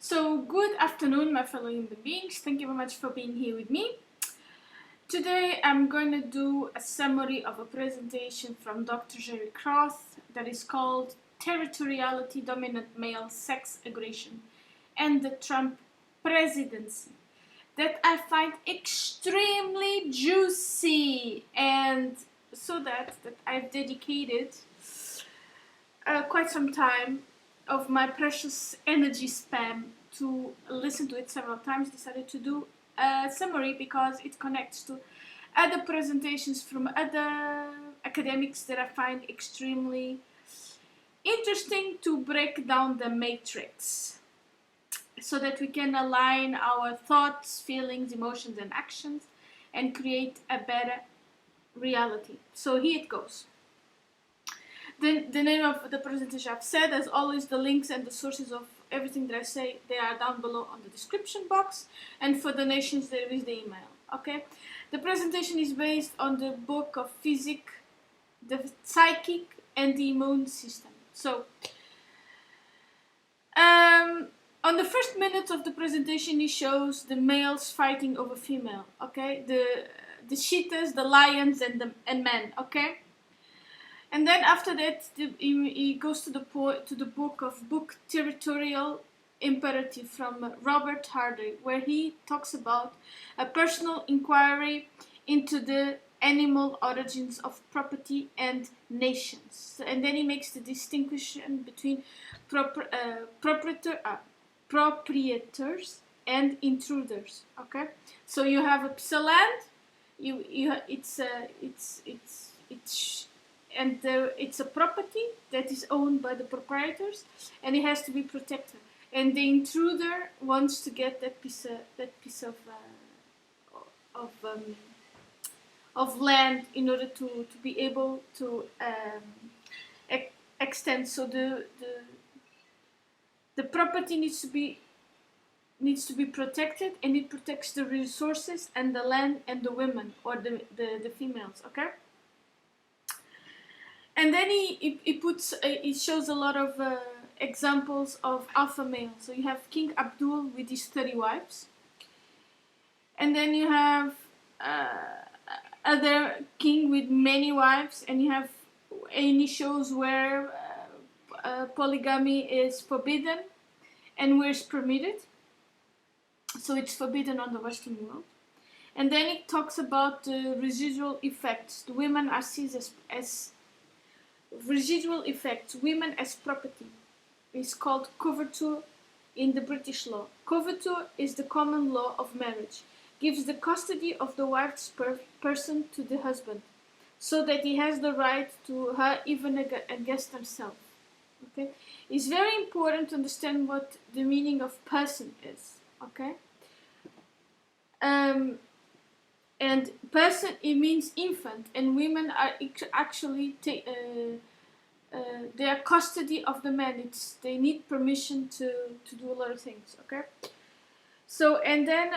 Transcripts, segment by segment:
So, good afternoon, my fellow human beings. Thank you very much for being here with me. Today, I'm going to do a summary of a presentation from Dr. Jerry Cross that is called Territoriality, Dominant Male Sex Aggression, and the Trump Presidency, that I find extremely juicy, and so that I've dedicated quite some time of my precious energy span to listen to it several times. Decided to do a summary because it connects to other presentations from other academics that I find extremely interesting to break down the matrix so that we can align our thoughts, feelings, emotions, and actions and create a better reality. So here it goes. The name of the presentation I've said, as always, the links and the sources of everything that I say, they are down below on the description box, and for donations there is the email. Okay, the presentation is based on the book of Physics, the Psychic and the Immune System. So on the first minutes of the presentation, he shows the males fighting over female. Okay, the cheetahs, the lions, and men. Okay. And then after that, he goes to the book Territorial Imperative from Robert Hardy, where he talks about a personal inquiry into the animal origins of property and nations. And then he makes the distinction between proprietors and intruders. Okay, so you have a piece of land. It's a property that is owned by the proprietors, and it has to be protected. And the intruder wants to get that piece of land in order to be able to extend. So the property needs to be protected, and it protects the resources and the land and the women or the females. Okay. And then he shows a lot of examples of alpha male. So you have King Abdul with his 30 wives, and then you have other king with many wives, and he shows where polygamy is forbidden and where it's permitted. So it's forbidden on the Western world. And then it talks about the residual effects. The women are seen as residual effects. Women as property is called coverture in the British law. Coverture is the common law of marriage. Gives the custody of the wife's person to the husband, so that he has the right to her even against himself. Okay, it's very important to understand what the meaning of person is. Okay. And person, it means infant, and women are actually they are custody of the man. They need permission to do a lot of things. Okay. So, and then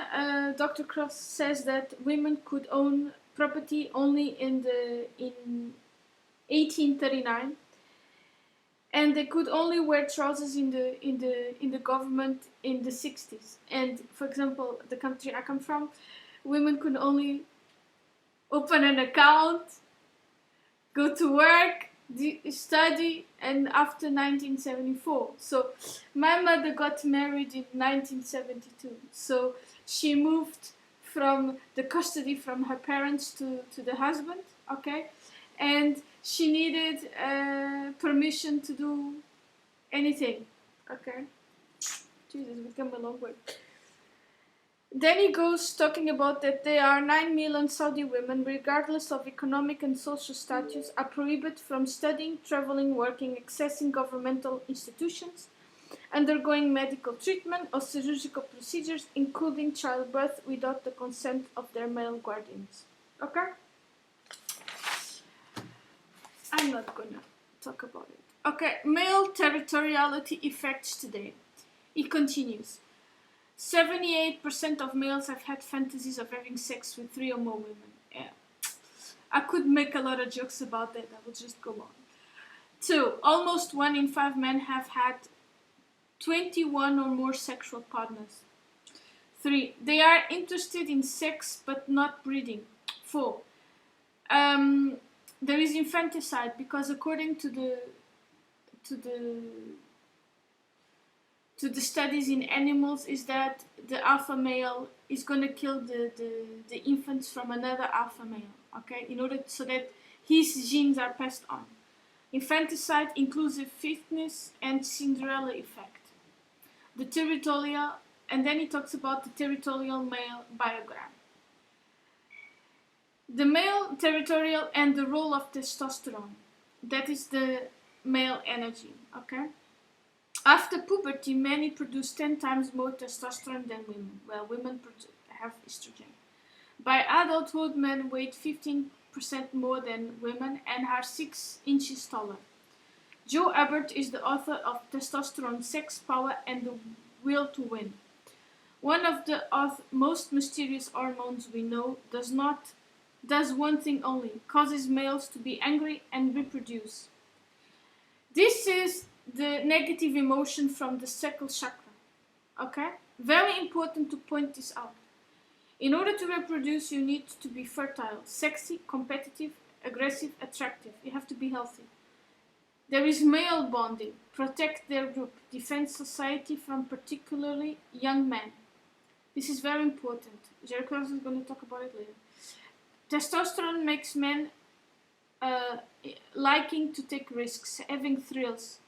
Dr. Cross says that women could own property only in 1839, and they could only wear trousers in the government in the 60s. And for example, the country I come from, women could only open an account, go to work, study, and after 1974. So my mother got married in 1972. So she moved from the custody from her parents to the husband. Okay, and she needed permission to do anything. Okay, Jesus, we've come a long way. Then he goes talking about that there are 9 million Saudi women, regardless of economic and social status, are prohibited from studying, traveling, working, accessing governmental institutions, undergoing medical treatment or surgical procedures, including childbirth, without the consent of their male guardians. Okay? I'm not gonna talk about it. Okay, male territoriality effects today. He continues. 78% of males have had fantasies of having sex with 3 or more women. Yeah. I could make a lot of jokes about that. I will just go on. 2. Almost 1 in 5 men have had 21 or more sexual partners. 3. They are interested in sex but not breeding. 4. There is infanticide because according to the studies in animals is that the alpha male is going to kill the infants from another alpha male, okay, in order so that his genes are passed on. Infanticide, inclusive fitness, and Cinderella effect. The territorial, and then he talks about the territorial male biogram. The male territorial and the role of testosterone. That is the male energy, okay? After puberty, many produce 10 times more testosterone than women. Well, women have estrogen. By adulthood, men weigh 15% more than women and are 6 inches taller. Joe Abbott is the author of Testosterone, Sex, Power, and the Will to Win. One of the most mysterious hormones we know does one thing only, causes males to be angry and reproduce. This is the negative emotion from the sacral chakra. Okay? Very important to point this out. In order to reproduce, you need to be fertile, sexy, competitive, aggressive, attractive. You have to be healthy. There is male bonding, protect their group, defend society from particularly young men. This is very important. Jerry Cross is going to talk about it later. Testosterone makes men liking to take risks, having thrills.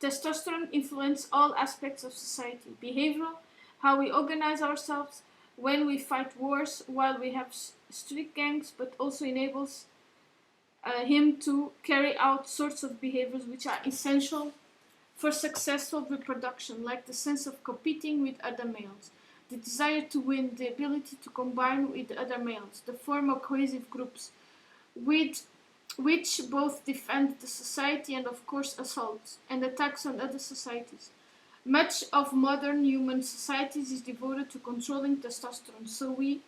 Testosterone influences all aspects of society, behavioral, how we organize ourselves, when we fight wars, while we have street gangs, but also enables him to carry out sorts of behaviors which are essential for successful reproduction, like the sense of competing with other males, the desire to win, the ability to combine with other males, the form of cohesive groups, with which both defend the society and of course assaults and attacks on other societies. Much of modern human societies is devoted to controlling testosterone, so we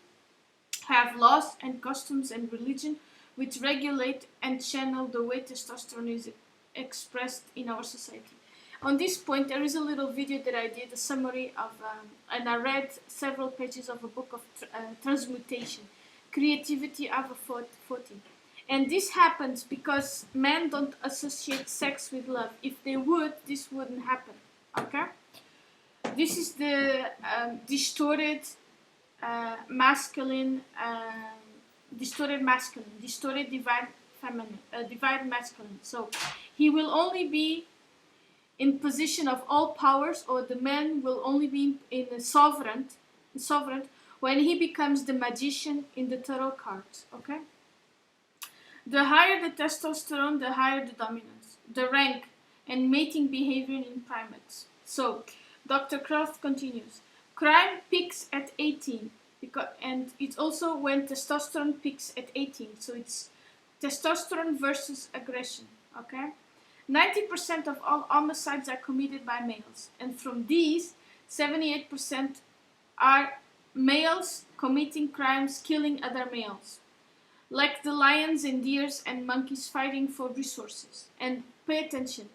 have laws and customs and religion which regulate and channel the way testosterone is expressed in our society. On this point, there is a little video that I did, a summary of, and I read several pages of a book of Transmutation, Creativity over 40. And this happens because men don't associate sex with love. If they would, this wouldn't happen. Okay? This is the distorted masculine, distorted divine feminine, divine masculine. So he will only be in position of all powers, or the man will only be in a sovereign when he becomes the magician in the tarot cards. Okay? The higher the testosterone, the higher the dominance, the rank, and mating behavior in primates. So, Dr. Croft continues. Crime peaks at 18, and it's also when testosterone peaks at 18. So it's testosterone versus aggression. Okay, 90% of all homicides are committed by males, and from these, 78% are males committing crimes, killing other males, like the lions and deers and monkeys fighting for resources. And pay attention.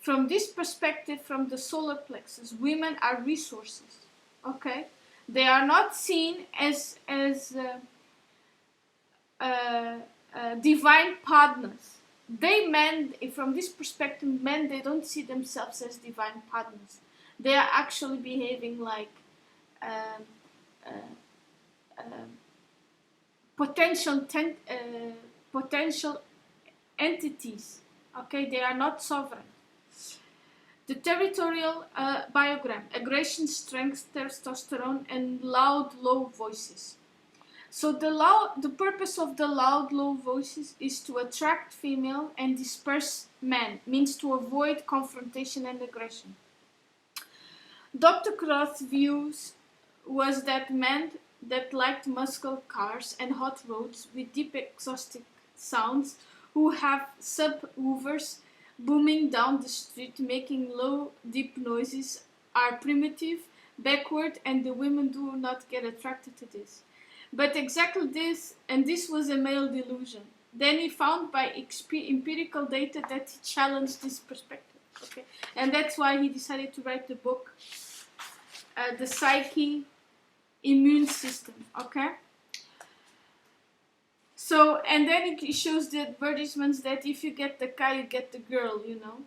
From this perspective, from the solar plexus, women are resources. Okay, they are not seen as divine partners. From this perspective, men, they don't see themselves as divine partners. They are actually behaving like potential entities. Okay, they are not sovereign. The territorial biogram: aggression, strength, testosterone, and loud, low voices. So the purpose of the loud, low voices is to attract female and disperse men, means to avoid confrontation and aggression. Dr. Croth's views was that men that liked muscle cars and hot roads with deep exhaustic sounds, who have subwoofers booming down the street, making low, deep noises, are primitive, backward, and the women do not get attracted to this. But exactly this, and this was a male delusion. Then he found by empirical data that he challenged this perspective. Okay, and that's why he decided to write the book, The Psyche Immune System. Okay. So, and then it shows the advertisements that if you get the guy, you get the girl, you know.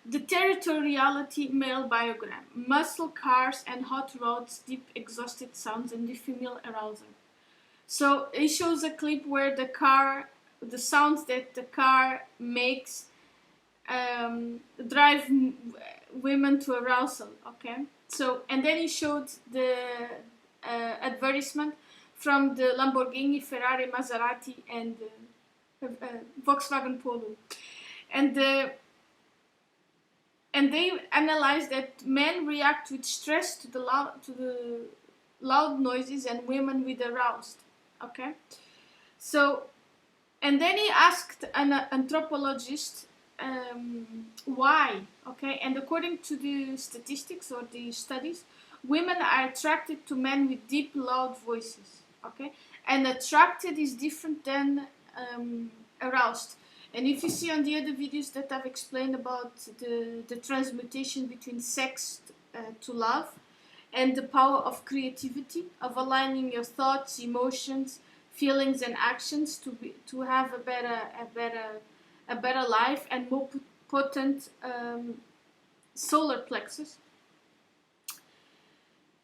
The Territoriality male biogram. Muscle cars and hot rods, deep exhausted sounds, and the female arousal. So it shows a clip where the sounds that the car makes drive women to arousal, okay? So, and then he showed the advertisement from the Lamborghini, Ferrari, Maserati, and Volkswagen Polo. And they analyzed that men react with stress to the loud noises and women with aroused. Okay, so, and then he asked an anthropologist why. Okay, and according to the statistics or the studies, women are attracted to men with deep, loud voices. Okay, and attracted is different than aroused. And if you see on the other videos that I've explained about the transmutation between sex to love, and the power of creativity, of aligning your thoughts, emotions, feelings, and actions to have a better life and more potent solar plexus.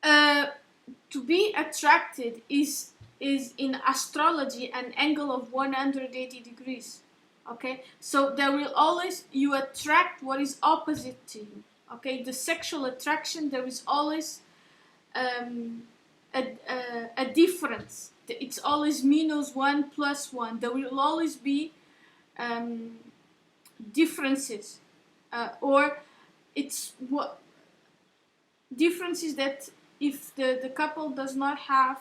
To be attracted is in astrology an angle of 180 degrees. Okay, so you attract what is opposite to you. Okay, the sexual attraction, there is always a difference. It's always -1 + 1. There will always be differences, or it's what differences that if the couple does not have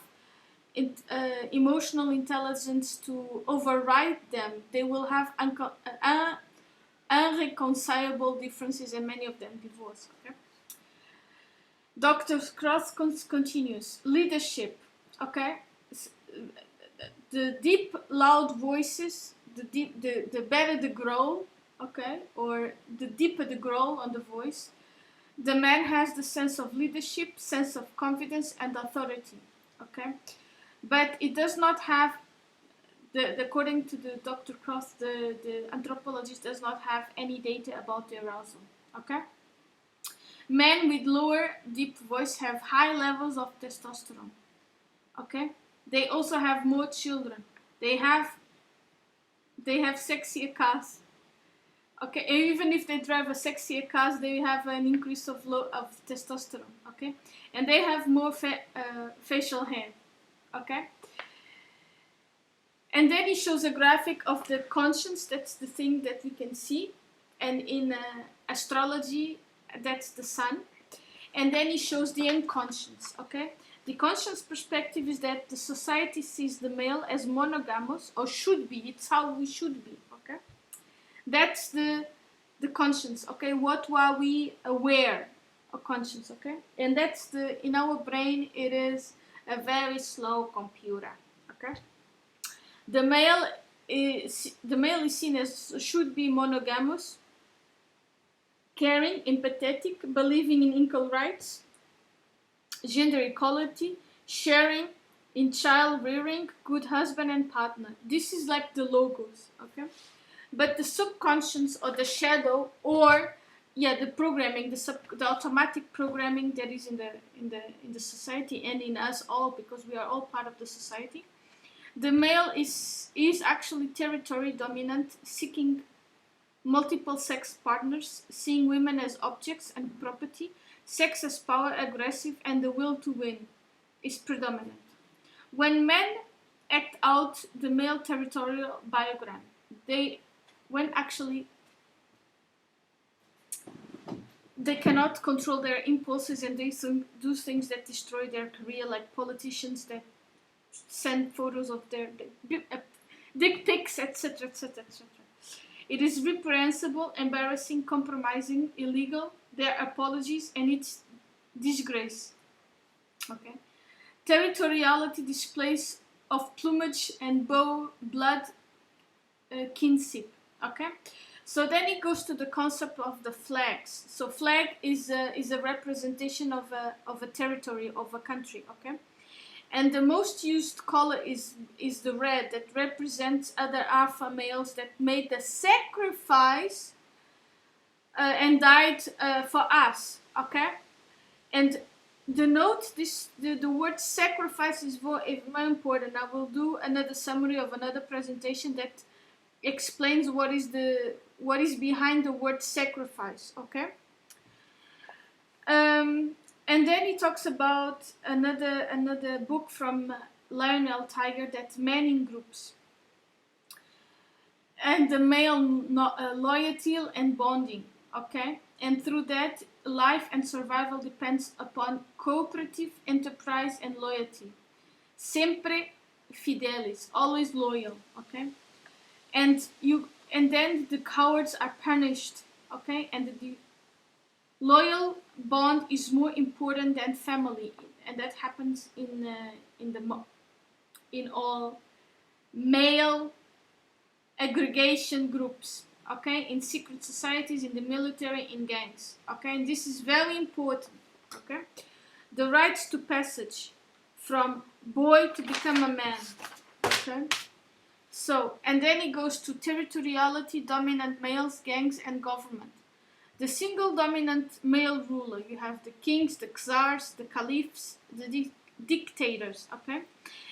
emotional intelligence to override them, they will have unreconcilable differences, and many of them divorce. Okay? Dr. Cross continues. Leadership. Okay, the deep, loud voices, the better the growl. Okay, or the deeper the growl on the voice, the man has the sense of leadership, sense of confidence, and authority. Okay. But it does not have, according to the Dr. Cross, the anthropologist does not have any data about the arousal. Okay? Men with lower deep voice have high levels of testosterone. Okay? They also have more children. They have sexier cars. Okay? And even if they drive a sexier cars, they have an increase of testosterone. Okay? And they have more facial hair. Okay, and then he shows a graphic of the conscience. That's the thing that we can see, and in astrology, that's the sun. And then he shows the unconscious. Okay, the conscious perspective is that the society sees the male as monogamous, or should be. It's how we should be. Okay, that's the conscience. Okay, what are we aware of conscience? Okay, and that's in our brain. It is a very slow computer. Okay, the male is seen as should be monogamous, caring, empathetic, believing in equal rights, gender equality, sharing, in child rearing, good husband and partner. This is like the logos. Okay, but the subconscious or the shadow, or the programming, the automatic programming that is in the society and in us all, because we are all part of the society. The male is actually territory dominant, seeking multiple sex partners, seeing women as objects and property, sex as power, aggressive, and the will to win is predominant. When men act out the male territorial biogram, they cannot control their impulses, and they do things that destroy their career, like politicians that send photos of their dick pics, etc., etc., etc. It is reprehensible, embarrassing, compromising, illegal. Their apologies, and it's disgrace. Okay. Territoriality displays of plumage and blood kinship. Okay. So then it goes to the concept of the flags. So flag is a representation of a territory, of a country, okay? And the most used color is the red, that represents other alpha males that made the sacrifice and died for us, okay? And denote this, the word sacrifice is very important. I will do another summary of another presentation that explains what is behind the word sacrifice, okay? And then he talks about another book from Lionel Tiger, that's Men in Groups, and the male loyalty and bonding, okay? And through that, life and survival depends upon cooperative enterprise and loyalty. Sempre fidelis, always loyal, okay? And then the cowards are punished, okay? And the loyal bond is more important than family, and that happens in all male aggregation groups, okay, in secret societies, in the military, in gangs, okay, and this is very important, okay. The rites to passage from boy to become a man, okay. So, and then it goes to territoriality, dominant males, gangs, and government. The single dominant male ruler, you have the kings, the czars, the caliphs, the dictators, okay?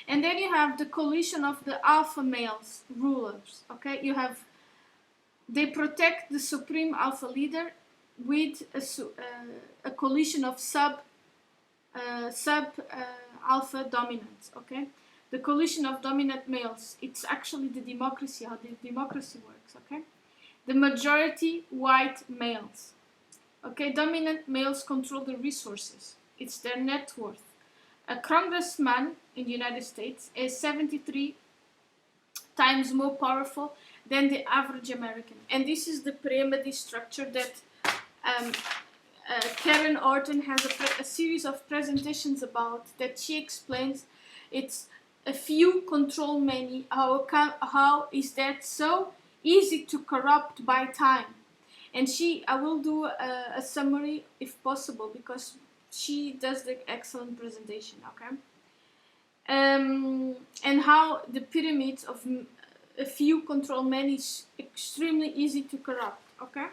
And then you have the coalition of the alpha males rulers, okay? They protect the supreme alpha leader with a coalition of sub alpha dominants, okay? The coalition of dominant males, it's actually the democracy, how the democracy works, okay? The majority white males, okay? Dominant males control the resources. It's their net worth. A congressman in the United States is 73 times more powerful than the average American. And this is the pyramid structure that Karen Orton has a series of presentations about, that she explains. It's a few control many. How is that so easy to corrupt by time? And I will do a summary if possible, because she does the excellent presentation, okay? And how the pyramids of a few control many is extremely easy to corrupt, okay?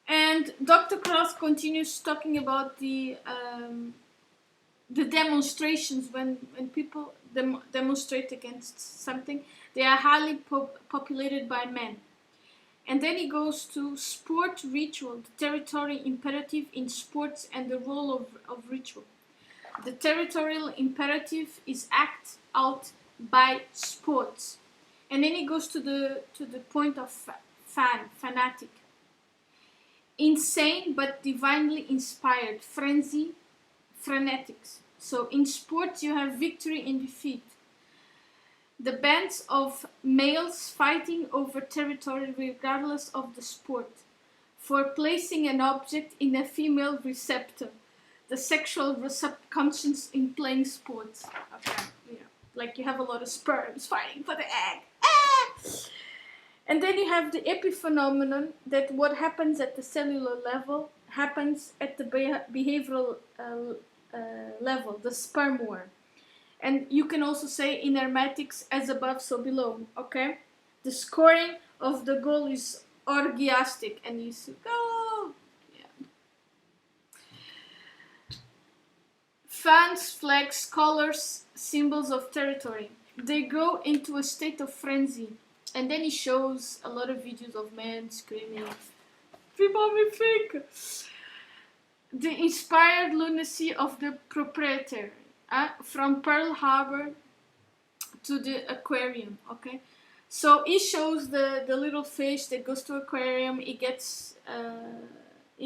And Dr. Cross continues talking about the demonstrations. When people demonstrate against something, they are highly populated by men. And then he goes to sport ritual, the territorial imperative in sports and the role of ritual. The territorial imperative is acted out by sports. And then he goes to the point of fanatic. Insane but divinely inspired, frenzy, frenetics. So in sports you have victory and defeat. The bands of males fighting over territory regardless of the sport, for placing an object in a female receptor, the sexual subconscious in playing sports. Okay, like you have a lot of sperms fighting for the egg. And then you have the epiphenomenon, that what happens at the cellular level happens at the behavioral level, the sperm war. And you can also say in hermetics, as above, so below, okay? The scoring of the goal is orgiastic, and you see, go! Yeah. Fans, flags, colors, symbols of territory. They go into a state of frenzy. And then he shows a lot of videos of men screaming, "Free mommy fig!" The inspired lunacy of the proprietor. From Pearl Harbor to the aquarium, okay? So he shows the little fish that goes to aquarium. It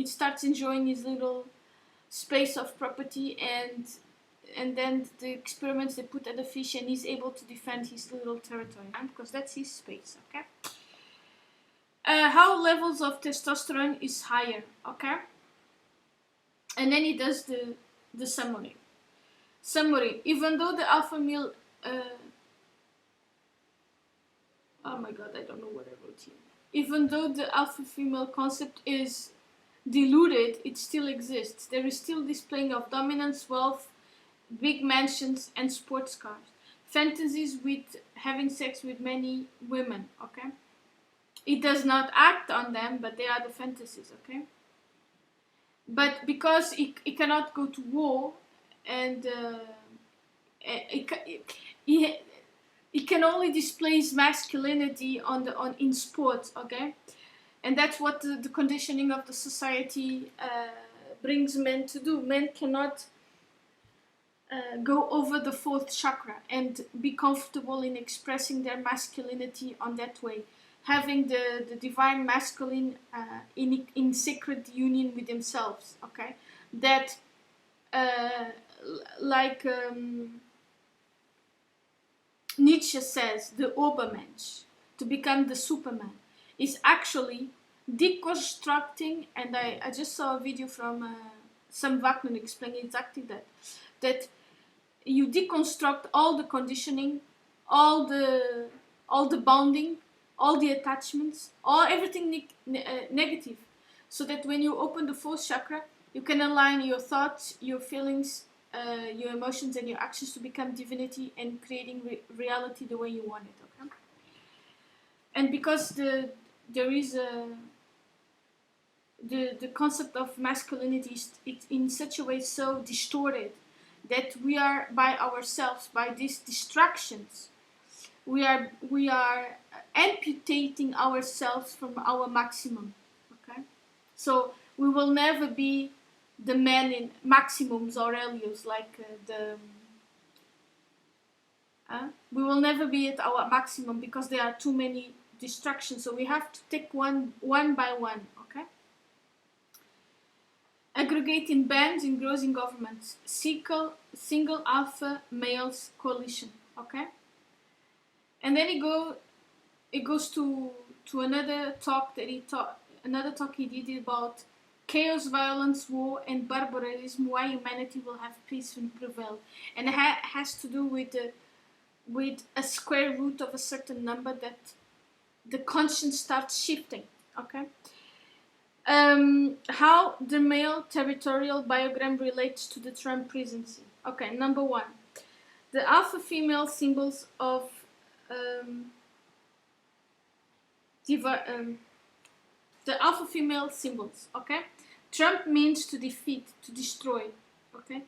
starts enjoying his little space of property, and then the experiments they put at the fish, and he's able to defend his little territory, because that's his space, okay? How levels of testosterone is higher, okay? And then he does the summary. Summary, even though the alpha male oh my god, I don't know what I wrote here. Even though the alpha female concept is diluted, it still exists. There is still displaying of dominance, wealth, big mansions, and sports cars. Fantasies with having sex with many women, okay? It does not act on them, but they are the fantasies, okay? But because it cannot go to war, and it can only display masculinity in sports, okay? And that's what the conditioning of the society brings men to do. Men cannot go over the fourth chakra and be comfortable in expressing their masculinity on that way, having the divine masculine in sacred union with themselves, okay? That like Nietzsche says, the Obermensch, to become the Superman, is actually deconstructing, and I just saw a video from Sam Vaknin explaining exactly that you deconstruct all the conditioning, all the bonding, all the attachments, everything negative, so that when you open the fourth chakra, you can align your thoughts, your feelings, your emotions, and your actions to become divinity and creating reality the way you want it. Okay, and because there is the concept of masculinity is in such a way so distorted that we are by ourselves, by these distractions, we are amputating ourselves from our maximum. Okay, so we will never be the men in Maximums Aurelius, like we will never be at our maximum because there are too many distractions. So we have to take one by one. Okay. Aggregate in bands in grossing governments. Single alpha males coalition. Okay. And then it goes to another talk he did about chaos, violence, war, and barbarism. Why humanity will have peace and prevail, and it has to do with a square root of a certain number that the conscience starts shifting. Okay. How the male territorial biogram relates to the Trump presidency. Okay, number one, the alpha female symbols of the alpha female symbols. Okay, Trump means to defeat, to destroy. Okay,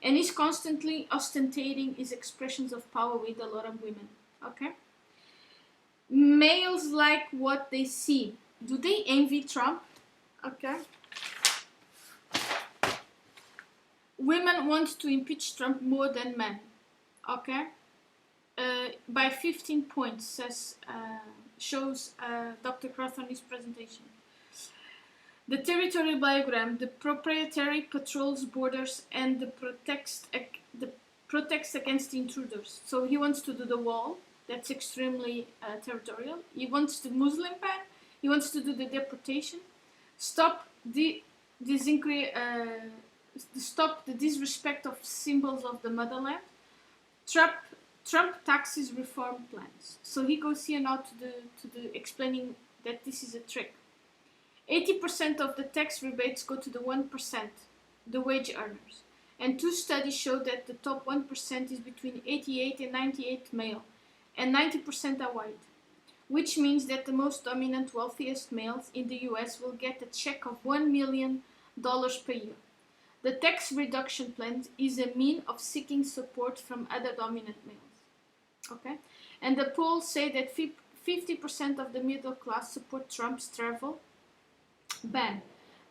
and he's constantly ostentating his expressions of power with a lot of women. Okay, males like what they see. Do they envy Trump? Okay. Women want to impeach Trump more than men. Okay. By 15 points, shows Dr. Croth on his presentation. The territorial diagram, the proprietary patrols borders and the protects against intruders. So he wants to do the wall. That's extremely territorial. He wants the Muslim ban. He wants to do the deportation. Stop the disrespect of symbols of the motherland. Trump taxes reform plans. So he goes here now to the explaining that this is a trick. 80% of the tax rebates go to the 1%, the wage earners. And 2 studies show that the top 1% is between 88 and 98 male, and 90% are white. Which means that the most dominant, wealthiest males in the US will get a check of $1 million per year. The tax reduction plan is a mean of seeking support from other dominant males. Okay? And the polls say that 50% of the middle class support Trump's travel ban.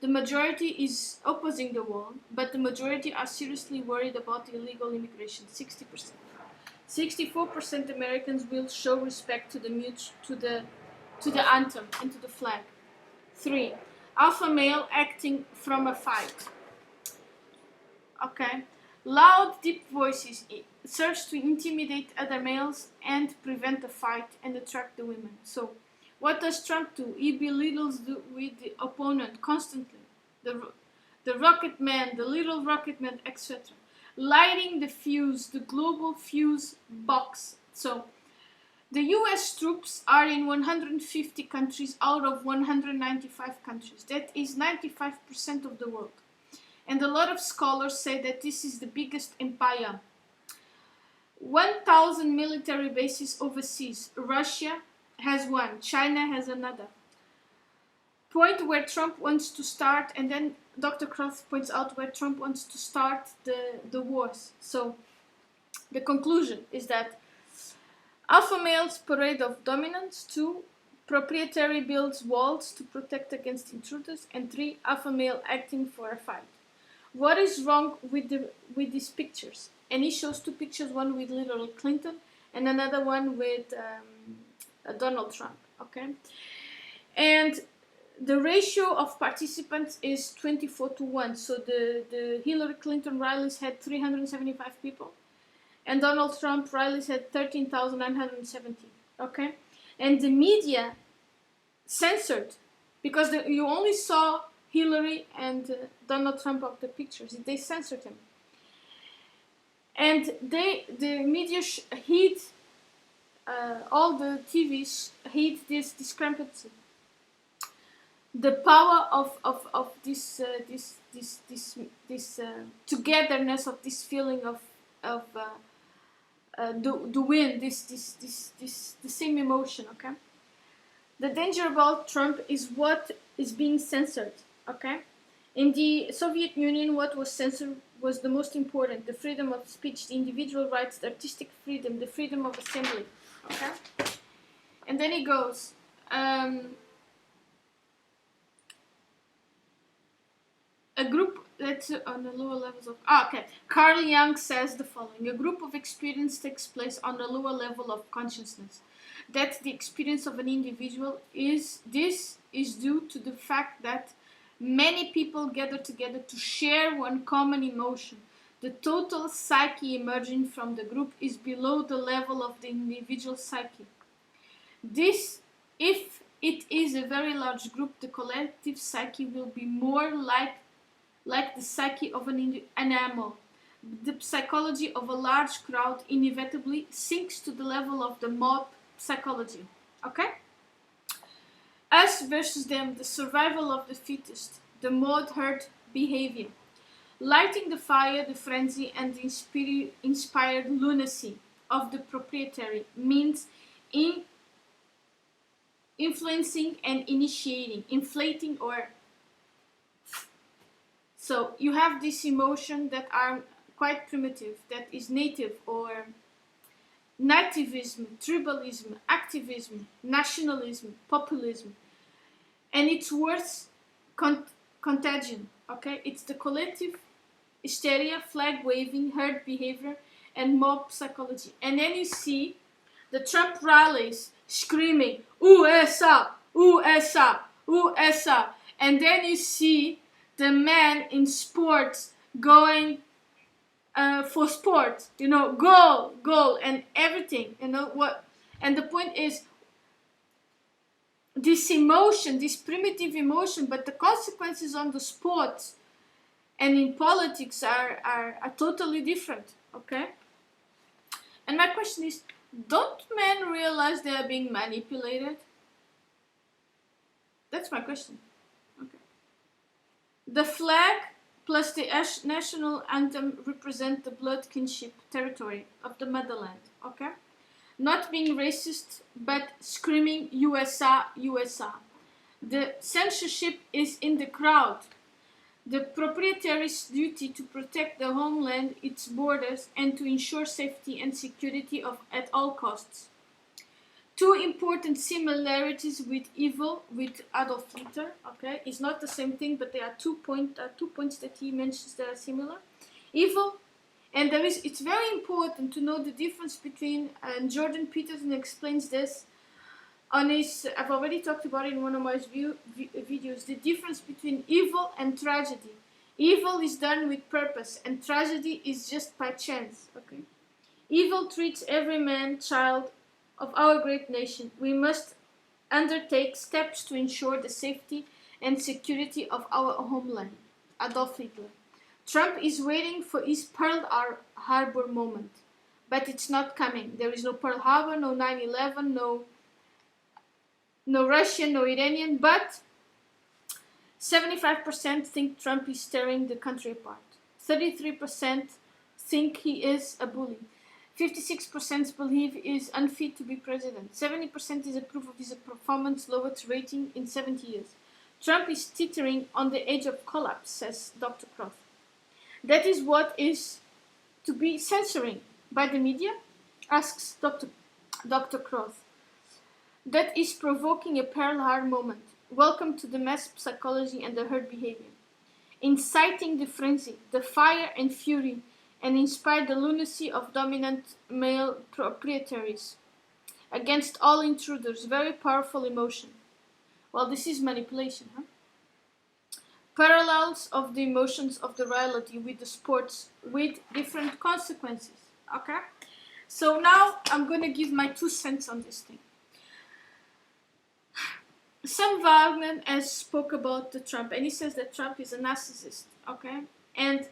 The majority is opposing the wall, but the majority are seriously worried about illegal immigration, 60%. 64% Americans will show respect to the anthem and to the flag. 3. Alpha male acting from a fight. Okay. Loud, deep voices serves to intimidate other males and prevent a fight and attract the women. So, what does Trump do? He belittles with the opponent constantly. The rocket man, the little rocket man, etc. Lighting the fuse, the global fuse box. So, The US troops are in 150 countries out of 195 countries. That is 95% of the world. And a lot of scholars say that this is the biggest empire. 1,000 military bases overseas. Russia has one, China has another. Point where Trump wants to start, and then Dr. Croft points out where Trump wants to start the wars. So the conclusion is that alpha males parade of dominance. 2, proprietary builds walls to protect against intruders. And 3, alpha male acting for a fight. What is wrong with these pictures? And he shows 2 pictures, one with Hillary Clinton and another one with Donald Trump. Okay, and the ratio of participants is 24-1. So the Hillary Clinton rallies had 375 people, and Donald Trump rallies had 13,970. Okay, and the media censored because you only saw Hillary and Donald Trump of the pictures. They censored him, and the media hid. All the TVs hid this discrepancy. The power of this togetherness, of this feeling of the win, the same emotion. Okay. The danger about Trump is what is being censored. Okay. In the Soviet Union, what was censored was the most important: the freedom of speech, the individual rights, the artistic freedom, the freedom of assembly. Okay. And then he goes. A group that's on the lower levels of... Carl Jung says the following. A group of experience takes place on the lower level of consciousness. That the experience of an individual is due to the fact that many people gather together to share one common emotion. The total psyche emerging from the group is below the level of the individual psyche. This, if it is a very large group, the collective psyche will be more like the psyche of an animal. The psychology of a large crowd inevitably sinks to the level of the mob psychology. Okay? Us versus them, the survival of the fittest, the mod herd behavior. Lighting the fire, the frenzy, and the inspired lunacy of the proprietary means influencing and initiating, inflating or... So you have this emotion that are quite primitive, that is native, or nativism, tribalism, activism, nationalism, populism, and it's worth contagion. Okay, it's the collective hysteria, flag waving, herd behavior, and mob psychology. And then you see the Trump rallies screaming USA, USA, USA, and then you see the man in sports going for sport, goal, goal, and everything, what. And the point is, this emotion, this primitive emotion, but the consequences on the sports and in politics are totally different, okay? And my question is, don't men realize they are being manipulated? That's my question. Okay. The flag plus the national anthem represent the blood kinship territory of the motherland, okay? Not being racist, but screaming USA, USA. The censorship is in the crowd. The proprietary's duty to protect the homeland, its borders, and to ensure safety and security at all costs. Two important similarities with evil, with Adolf Hitler, okay? It's not the same thing, but there are 2 points that he mentions that are similar. Evil, and it's very important to know the difference between, and Jordan Peterson explains this on his, I've already talked about it in one of my videos, the difference between evil and tragedy. Evil is done with purpose, and tragedy is just by chance, okay? Evil treats every man, child of our great nation. We must undertake steps to ensure the safety and security of our homeland. Adolf Hitler. Trump is waiting for his Pearl Harbor moment. but it's not coming. There is no Pearl Harbor, no 9/11, no Russian, no Iranian, but 75% think Trump is tearing the country apart. 33% think he is a bully. 56% believe he is unfit to be president. 70% is approve of his performance, lowest rating in 70 years. Trump is teetering on the edge of collapse, says Dr. Croft. That is what is to be censoring by the media, asks Dr. Croft. That is provoking a Pearl Harbor moment. Welcome to the mass psychology and the herd behavior. Inciting the frenzy, the fire and fury, and inspire the lunacy of dominant male proprietaries against all intruders. Very powerful emotion. Well, this is manipulation, huh? Parallels of the emotions of the reality with the sports with different consequences. Okay? So now I'm going to give my 2 cents on this thing. Sam Wagner has spoke about the Trump, and he says that Trump is a narcissist. Okay? And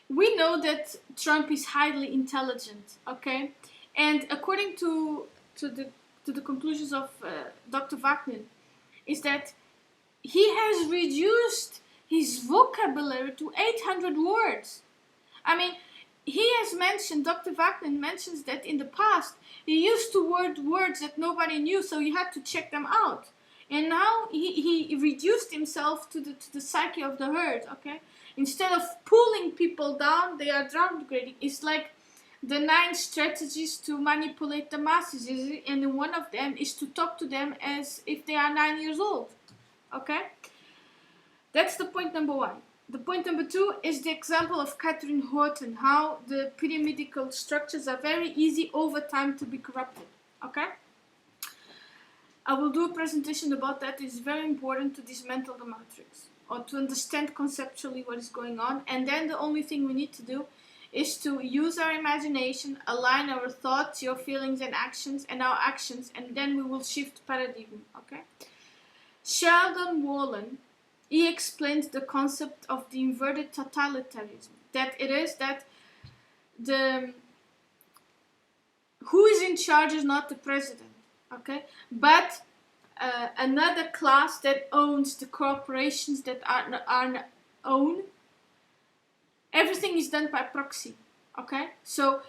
we know that Trump is highly intelligent. Okay? And according to the conclusions of Dr. Wagner, is that he has reduced his vocabulary to 800 words. I mean, he has mentioned, Dr. Wagner mentions that in the past, he used to word words that nobody knew, so you had to check them out. And now he reduced himself to the psyche of the herd, okay? Instead of pulling people down, they are downgrading. It's like the 9 strategies to manipulate the masses, and one of them is to talk to them as if they are 9 years old, okay? That's the point number 1. The point number 2 is the example of Catherine Horton, how the pyramidal structures are very easy over time to be corrupted, okay? I will do a presentation about that. It's very important to dismantle the matrix, or to understand conceptually what is going on, and then the only thing we need to do is to use our imagination, align our thoughts, your feelings and our actions, and then we will shift paradigm, okay? Sheldon Wallen, he explains the concept of the inverted totalitarianism, that it is that who is in charge is not the president, okay, but another class that owns the corporations that are own. Everything is done by proxy, okay? So,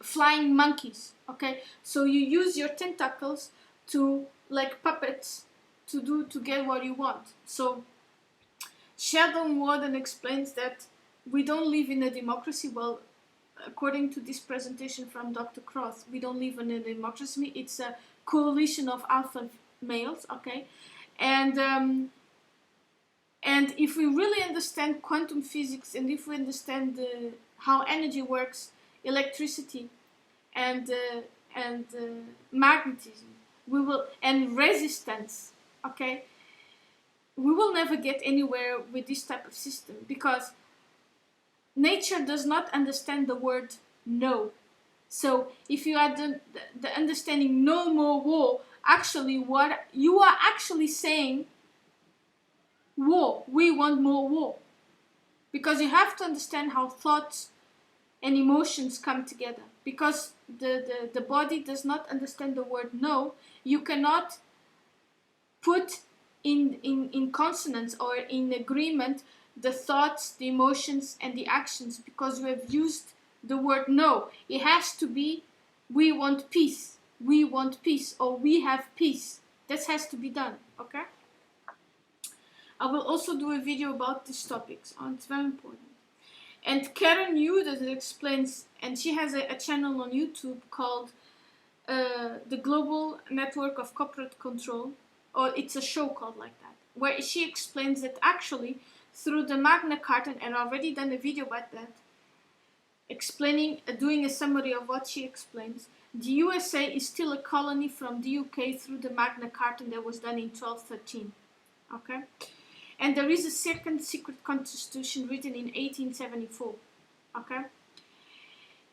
flying monkeys, okay? So you use your tentacles to, like puppets, to get what you want. So Sheldon Warden explains that we don't live in a democracy. Well, according to this presentation from Dr. Cross, we don't live in a democracy. It's a coalition of alpha males, okay? And if we really understand quantum physics, and if we understand how energy works, electricity and magnetism, and resistance, okay, we will never get anywhere with this type of system, because nature does not understand the word no. So if you add the understanding no more war, actually what you are actually saying, war, we want more war. Because you have to understand how thoughts and emotions come together. Because the body does not understand the word no, you cannot put in consonance or in agreement the thoughts, the emotions, and the actions, because you have used the word no. It has to be, we want peace, or we have peace. This has to be done, okay? I will also do a video about these topics. It's very important. And Karen Newton explains, and she has a channel on YouTube called The Global Network of Corporate Control, or it's a show called like that, where she explains that actually through the Magna Carta, and I've already done a video about that, explaining, doing a summary of what she explains, the USA is still a colony from the UK through the Magna Carta that was done in 1213, okay? And there is a second secret constitution written in 1874, okay?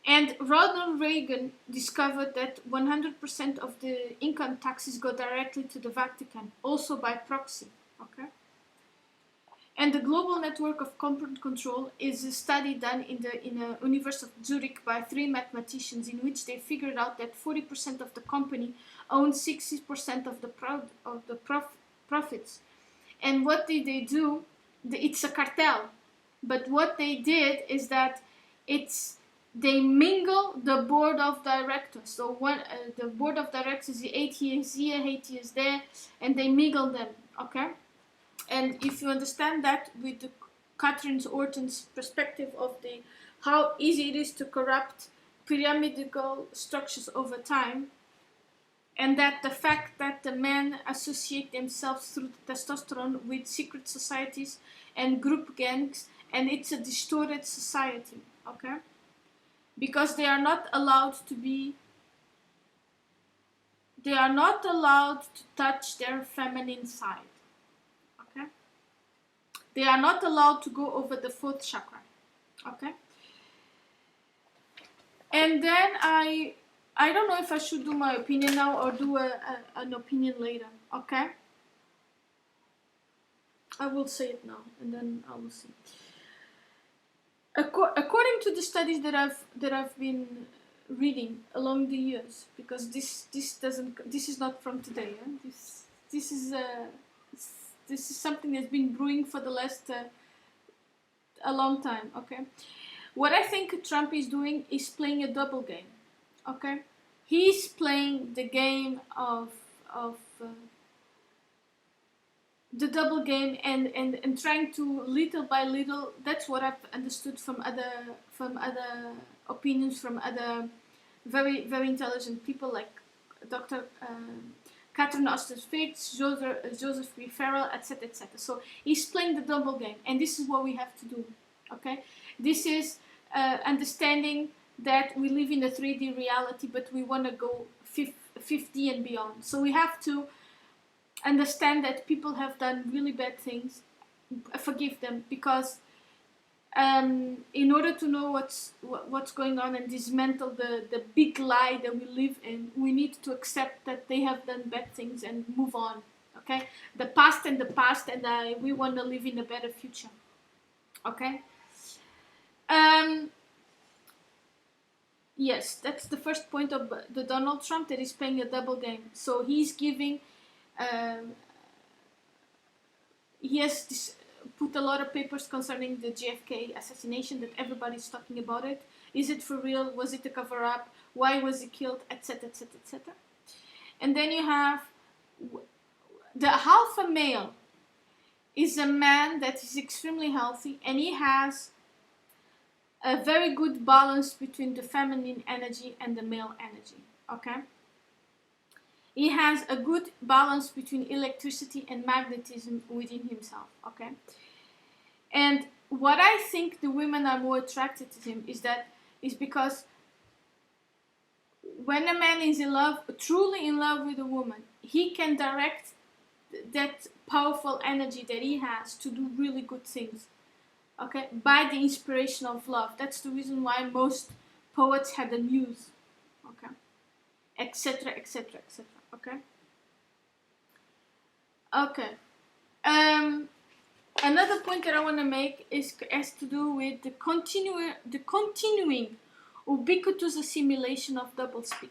And Ronald Reagan discovered that 100% of the income taxes go directly to the Vatican, also by proxy, okay? And the global network of component control is a study done in the University of Zurich by 3 mathematicians, in which they figured out that 40% of the company owns 60% of the profits. And what did they do? It's a cartel. But what they did is that they mingle the board of directors. So the board of directors is 8 years here, 8 years there, and they mingle them. Okay. And if you understand that with the Catherine Orton's perspective of how easy it is to corrupt pyramidal structures over time, and that the fact that the men associate themselves through testosterone with secret societies and group gangs, and it's a distorted society, okay? Because they are not allowed to touch their feminine side. They are not allowed to go over the 4th chakra, okay? And then I don't know if I should do my opinion now or do an opinion later, okay? I will say it now, and then I will see. According to the studies that I've been reading along the years, because this is not from today, this is something that's been brewing for the last a long time, okay? What I think Trump is doing is playing a double game, okay? He's playing the game of the double game and trying to, little by little, that's what I've understood from other opinions from other very, very intelligent people like Dr. Catherine Austin Fitz, Joseph B. Farrell, etc., etc. So he's playing the double game, and this is what we have to do, okay? This is understanding that we live in a 3D reality, but we want to go 5D and beyond. So we have to understand that people have done really bad things, forgive them, because in order to know what's going on and dismantle the big lie that we live in, we need to accept that they have done bad things and move on, okay? The past, and we want to live in a better future, okay? Yes, that's the first point of the Donald Trump, that is playing a double game. So he's giving, he has put a lot of papers concerning the JFK assassination, that everybody's talking about it. Is it for real? Was it a cover-up? Why was he killed? Etc., etc., etc. And then you have the alpha male is a man that is extremely healthy, and he has a very good balance between the feminine energy and the male energy, okay? He has a good balance between electricity and magnetism within himself, okay? And what I think the women are more attracted to him is because when a man is in love, truly in love with a woman, he can direct that powerful energy that he has to do really good things, okay, by the inspiration of love. That's the reason why most poets had a muse, okay, etc., etc., etc., okay? Okay. Another point that I want to make has to do with the continuing ubiquitous assimilation of doublespeak,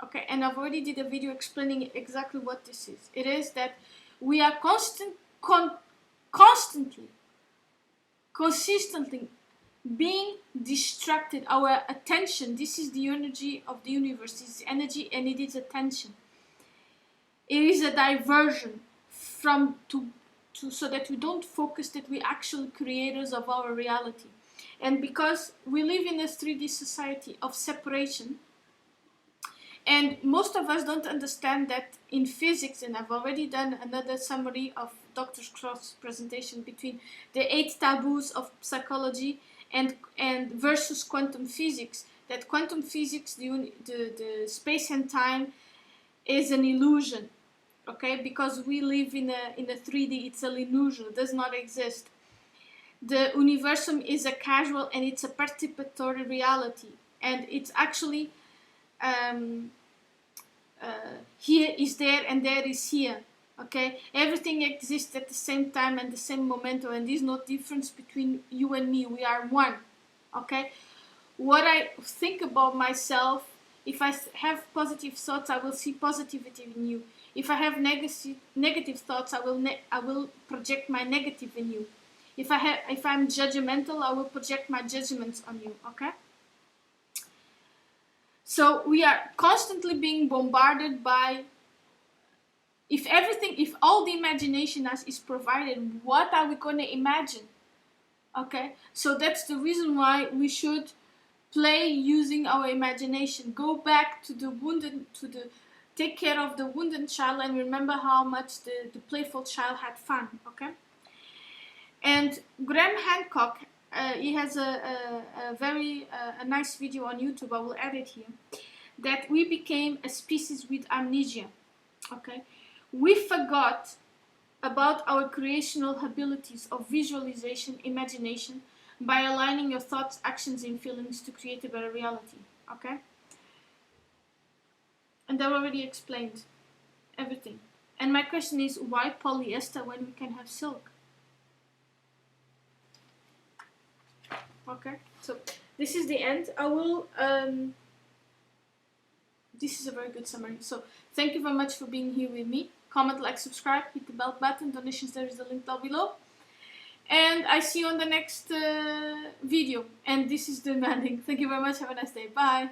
okay? And I've already did a video explaining exactly what this is. It is that we are consistently being distracted. Our attention, this is the energy of the universe, it's energy and it is attention. It is a diversion so that we don't focus that we're actual creators of our reality. And because we live in a 3D society of separation, and most of us don't understand that in physics, and I've already done another summary of Dr. Cross's presentation between the 8 taboos of psychology and versus quantum physics, that quantum physics, the space and time is an illusion, okay? Because we live in a 3D, it's an illusion, it does not exist. The universum is a causal and it's a participatory reality, and it's actually here is there and there is here, Okay, everything exists at the same time and the same momentum, and there's no difference between you and me. We are one. Okay, what I think about myself, if I have positive thoughts, I will see positivity in you. If I have negative thoughts, I will project my negative in you. If I'm judgmental, I will project my judgments on you. Okay. So we are constantly being bombarded by, if all the imagination is provided, what are we going to imagine? Okay, so that's the reason why we should play using our imagination. Go back to take care of the wounded child and remember how much the playful child had fun. Okay, and Graham Hancock, he has a very nice video on YouTube. I will add it here. That we became a species with amnesia. Okay, we forgot about our creational abilities of visualization, imagination, by aligning your thoughts, actions, and feelings to create a better reality. Okay? And I've already explained everything. And my question is, why polyester when we can have silk? Okay, so this is the end. I will this is a very good summary. So thank you very much for being here with me. Comment, like, subscribe, hit the bell button. Donations, there is the link down below. And I see you on the next video. And this is demanding. Thank you very much. Have a nice day. Bye.